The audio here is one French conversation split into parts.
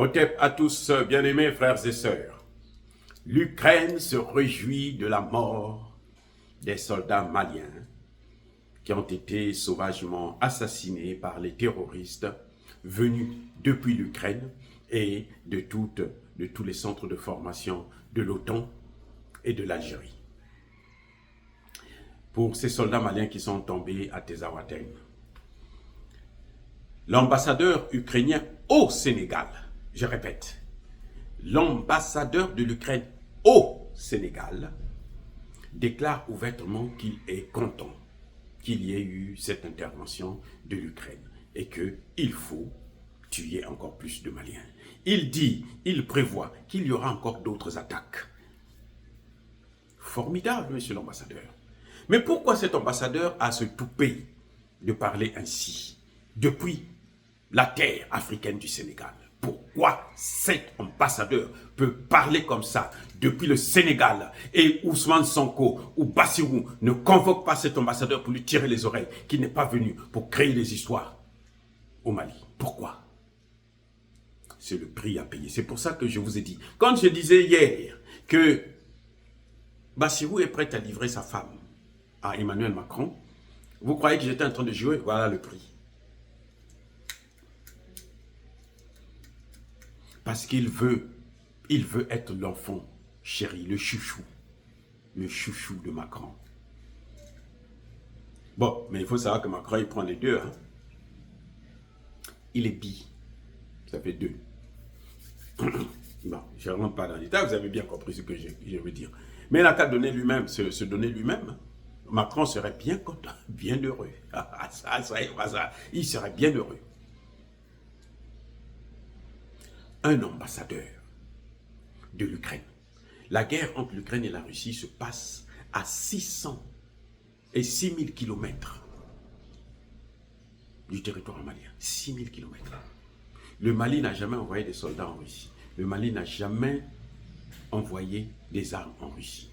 Otep à tous, bien-aimés frères et sœurs. L'Ukraine se réjouit de la mort des soldats maliens qui ont été sauvagement assassinés par les terroristes venus depuis l'Ukraine et de tous les centres de formation de l'OTAN et de l'Algérie. Pour ces soldats maliens qui sont tombés à Tezawaten, l'ambassadeur ukrainien au Sénégal, je répète, l'ambassadeur de l'Ukraine au Sénégal déclare ouvertement qu'il est content qu'il y ait eu cette intervention de l'Ukraine et qu'il faut tuer encore plus de Maliens. Il prévoit qu'il y aura encore d'autres attaques. Formidable, monsieur l'ambassadeur. Mais pourquoi cet ambassadeur a ce toupet de parler ainsi depuis la terre africaine du Sénégal? Pourquoi cet ambassadeur peut parler comme ça depuis le Sénégal et Ousmane Sonko ou Bassirou ne convoque pas cet ambassadeur pour lui tirer les oreilles, qui n'est pas venu pour créer des histoires au Mali? Pourquoi? C'est le prix à payer. C'est pour ça que je vous ai dit, quand je disais hier que Bassirou est prêt à livrer sa femme à Emmanuel Macron, vous croyez que j'étais en train de jouer? Voilà le prix. Parce qu'il veut être l'enfant chéri, le chouchou de Macron. Bon, mais il faut savoir que Macron, il prend les deux. Hein. Il est bi. Ça fait deux. Bon, je ne rentre pas dans les détails, vous avez bien compris ce que je veux dire. Mais il n'a qu'à donner lui-même, se donner lui-même. Macron serait bien content, bien heureux. Il serait bien heureux. Un ambassadeur de l'Ukraine. La guerre entre l'Ukraine et la Russie se passe à 600 et 6000 km du territoire malien. 6000 km. Le Mali n'a jamais envoyé des soldats en Russie. Le Mali n'a jamais envoyé des armes en Russie.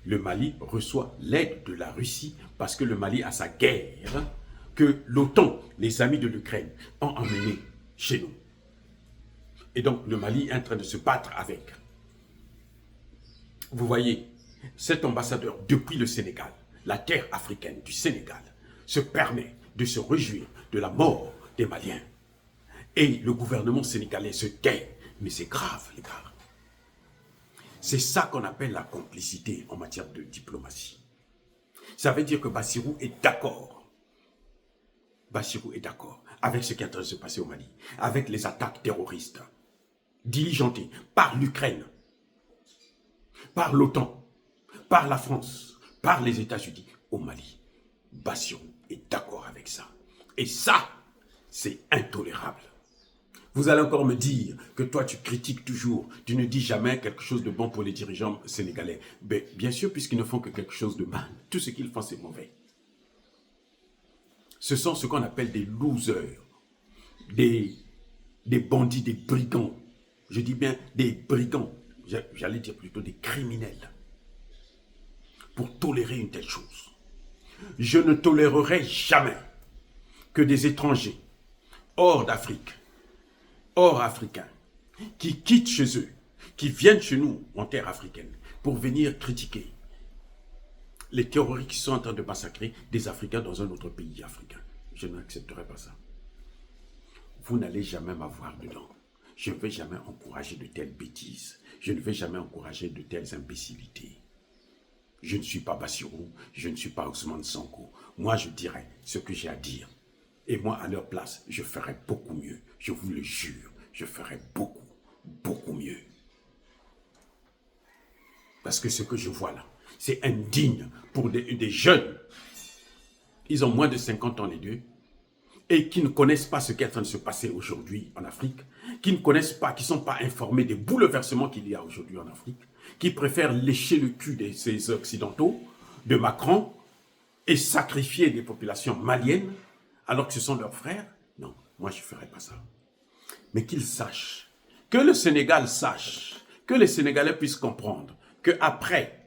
Le Mali reçoit l'aide de la Russie parce que le Mali a sa guerre que l'OTAN, les amis de l'Ukraine, ont emmenée chez nous. Et donc, le Mali est en train de se battre avec. Vous voyez, cet ambassadeur, depuis le Sénégal, la terre africaine du Sénégal, se permet de se réjouir de la mort des Maliens. Et le gouvernement sénégalais se tait. Mais c'est grave, les gars. C'est ça qu'on appelle la complicité en matière de diplomatie. Ça veut dire que Bassirou est d'accord. Bassirou est d'accord avec ce qui est en train de se passer au Mali, avec les attaques terroristes diligentées par l'Ukraine, par l'OTAN, par la France, par les États-Unis au Mali. Bassirou est d'accord avec ça. Et ça, c'est intolérable. Vous allez encore me dire que toi, tu critiques toujours, tu ne dis jamais quelque chose de bon pour les dirigeants sénégalais. Mais bien sûr, puisqu'ils ne font que quelque chose de mal. Tout ce qu'ils font, c'est mauvais. Ce sont ce qu'on appelle des losers, des bandits, des brigands. Je dis bien des brigands, j'allais dire plutôt des criminels. Pour tolérer une telle chose. Je ne tolérerai jamais que des étrangers hors d'Afrique, hors africains, qui quittent chez eux, qui viennent chez nous en terre africaine pour venir critiquer les terroristes qui sont en train de massacrer des Africains dans un autre pays africain. Je n'accepterai pas ça. Vous n'allez jamais m'avoir dedans. Je ne vais jamais encourager de telles bêtises. Je ne vais jamais encourager de telles imbécilités. Je ne suis pas Bassirou, je ne suis pas Ousmane Sonko. Moi, je dirai ce que j'ai à dire. Et moi, à leur place, je ferai beaucoup mieux. Je vous le jure, je ferai beaucoup, beaucoup mieux. Parce que ce que je vois là, c'est indigne pour des jeunes. Ils ont moins de 50 ans les deux. Et qui ne connaissent pas ce qui est en train de se passer aujourd'hui en Afrique, qui ne connaissent pas, qui ne sont pas informés des bouleversements qu'il y a aujourd'hui en Afrique, qui préfèrent lécher le cul de ces Occidentaux, de Macron, et sacrifier des populations maliennes, alors que ce sont leurs frères. Non, moi je ne ferai pas ça. Mais qu'ils sachent, que le Sénégal sache, que les Sénégalais puissent comprendre, que après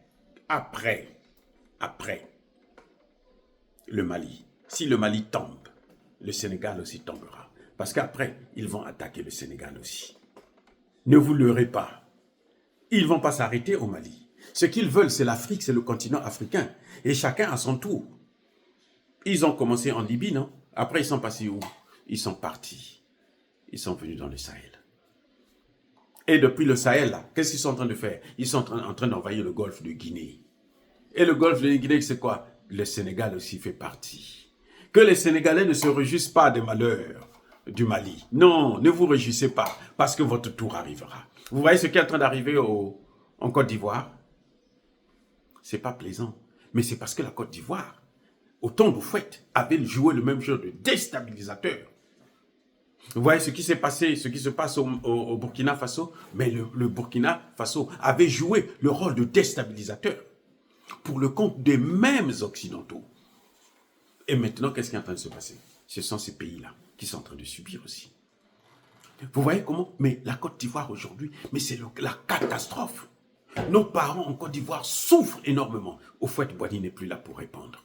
le Mali, si le Mali tombe, le Sénégal aussi tombera. Parce qu'après, ils vont attaquer le Sénégal aussi. Ne vous leurrez pas. Ils ne vont pas s'arrêter au Mali. Ce qu'ils veulent, c'est l'Afrique, c'est le continent africain. Et chacun à son tour. Ils ont commencé en Libye, non? Après, ils sont passés où? Ils sont partis. Ils sont venus dans le Sahel. Et depuis le Sahel, là, qu'est-ce qu'ils sont en train de faire? Ils sont en train d'envahir le golfe de Guinée. Et le golfe de Guinée, c'est quoi? Le Sénégal aussi fait partie. Que les Sénégalais ne se réjouissent pas des malheurs du Mali. Non, ne vous réjouissez pas, parce que votre tour arrivera. Vous voyez ce qui est en train d'arriver en Côte d'Ivoire? C'est pas plaisant, mais c'est parce que la Côte d'Ivoire, au temps d'Houphouët, avait joué le même jeu de déstabilisateur. Vous voyez ce qui s'est passé, ce qui se passe au Burkina Faso? Mais le Burkina Faso avait joué le rôle de déstabilisateur pour le compte des mêmes Occidentaux. Et maintenant, qu'est-ce qui est en train de se passer? Ce sont ces pays-là qui sont en train de subir aussi. Vous voyez comment? Mais la Côte d'Ivoire aujourd'hui, mais c'est la catastrophe. Nos parents en Côte d'Ivoire souffrent énormément. Houphouët-Boigny n'est plus là pour répondre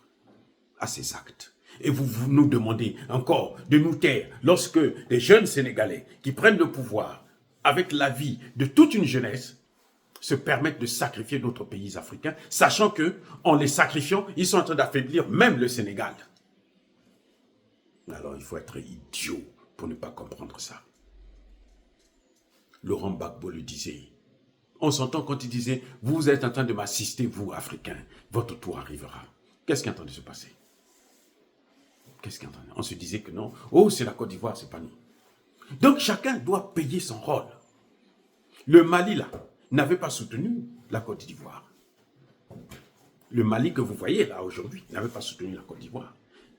à ces actes. Et vous nous demandez encore de nous taire lorsque les jeunes Sénégalais qui prennent le pouvoir avec la vie de toute une jeunesse se permettent de sacrifier d'autres pays africains, sachant que en les sacrifiant, ils sont en train d'affaiblir même le Sénégal. Alors il faut être idiot pour ne pas comprendre ça. Laurent Gbagbo le disait. On s'entend quand il disait « Vous êtes en train de m'assister, vous, Africains. Votre tour arrivera. » Qu'est-ce qui est en train de se passer? Qu'est-ce qui est en train de... On se disait que non. Oh, c'est la Côte d'Ivoire, c'est pas nous. Donc, chacun doit payer son rôle. Le Mali, là, n'avait pas soutenu la Côte d'Ivoire. Le Mali que vous voyez, là, aujourd'hui, n'avait pas soutenu la Côte d'Ivoire.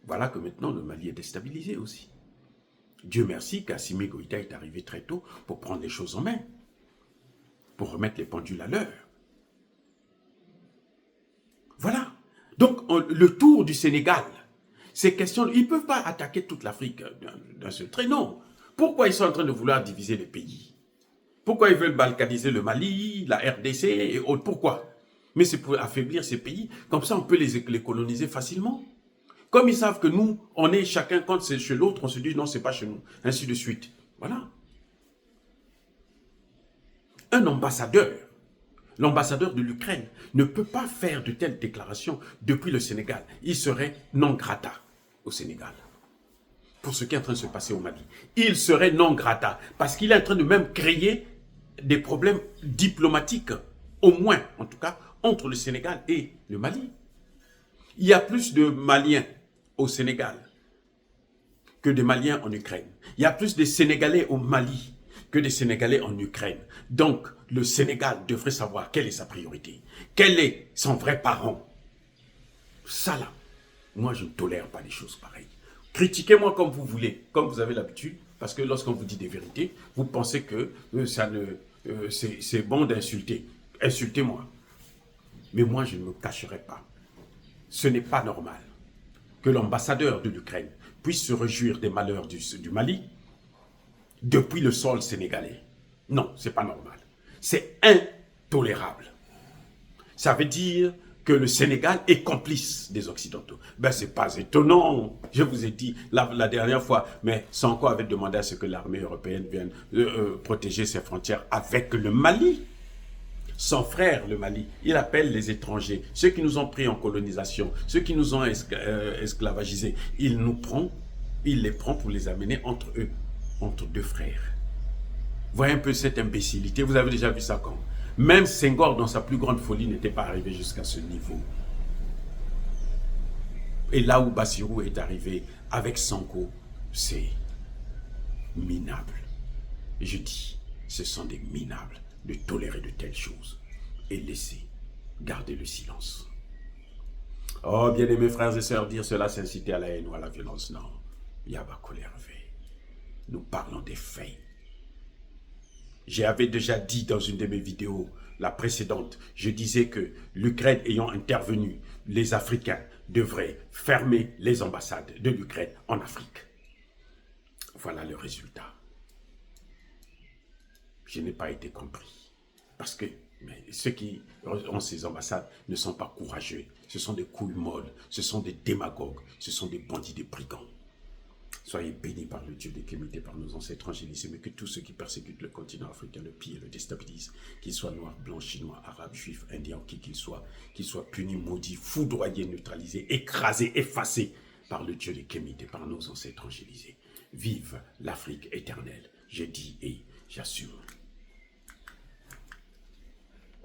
Voilà que maintenant, le Mali est déstabilisé aussi. Dieu merci qu'Assimi Goïta est arrivé très tôt pour prendre les choses en main, pour remettre les pendules à l'heure. Voilà. Donc, le tour du Sénégal, ces questions, ils ne peuvent pas attaquer toute l'Afrique d'un seul trait, non. Pourquoi ils sont en train de vouloir diviser les pays? Pourquoi ils veulent balkaniser le Mali, la RDC et autres? Pourquoi? Mais c'est pour affaiblir ces pays. Comme ça, on peut les coloniser facilement. Comme ils savent que nous, on est chacun, quand c'est chez l'autre, on se dit non, c'est pas chez nous. Ainsi de suite. Voilà. Un ambassadeur, l'ambassadeur de l'Ukraine, ne peut pas faire de telles déclarations depuis le Sénégal. Il serait non grata au Sénégal. Pour ce qui est en train de se passer au Mali. Il serait non grata. Parce qu'il est en train de même créer des problèmes diplomatiques, au moins, en tout cas, entre le Sénégal et le Mali. Il y a plus de Maliens au Sénégal que de Maliens en Ukraine. Il y a plus de Sénégalais au Mali que des Sénégalais en Ukraine. Donc, le Sénégal devrait savoir quelle est sa priorité. Quel est son vrai parent. Ça là, moi je ne tolère pas des choses pareilles. Critiquez-moi comme vous voulez, comme vous avez l'habitude, parce que lorsqu'on vous dit des vérités, vous pensez que c'est bon d'insulter. Insultez-moi. Mais moi je ne me cacherai pas. Ce n'est pas normal que l'ambassadeur de l'Ukraine puisse se réjouir des malheurs du Mali depuis le sol sénégalais. Non, ce n'est pas normal. C'est intolérable. Ça veut dire que le Sénégal est complice des Occidentaux. Ben, ce n'est pas étonnant. Je vous ai dit la dernière fois, mais Sanko avait demandé à ce que l'armée européenne vienne protéger ses frontières avec le Mali. Son frère, le Mali, il appelle les étrangers, ceux qui nous ont pris en colonisation, ceux qui nous ont esclavagisés. Il les prend pour les amener entre eux, entre deux frères. Voyez un peu cette imbécilité. Vous avez déjà vu ça quand? Même Senghor, dans sa plus grande folie, n'était pas arrivé jusqu'à ce niveau. Et là où Bassirou est arrivé avec Sanko, c'est minable. Et je dis, ce sont des minables de tolérer de telles choses et laisser garder le silence. Oh, bien-aimés frères et sœurs, dire cela, c'est inciter à la haine ou à la violence. Non, Yaba Kolervé. Nous parlons des faits. J'avais déjà dit dans une de mes vidéos, la précédente, je disais que l'Ukraine ayant intervenu, les Africains devraient fermer les ambassades de l'Ukraine en Afrique. Voilà le résultat. Je n'ai pas été compris. Parce que ceux qui ont ces ambassades ne sont pas courageux. Ce sont des couilles molles, ce sont des démagogues, ce sont des bandits, des brigands. Soyez bénis par le Dieu des Kémites, par nos ancêtres angélisés, mais que tous ceux qui persécutent le continent africain, le pillent, le déstabilisent, qu'ils soient noirs, blancs, chinois, arabes, juifs, indiens, qui qu'ils soient punis, maudits, foudroyés, neutralisés, écrasés, effacés par le Dieu des Kémites, par nos ancêtres angélisés. Vive l'Afrique éternelle, j'ai dit et j'assume.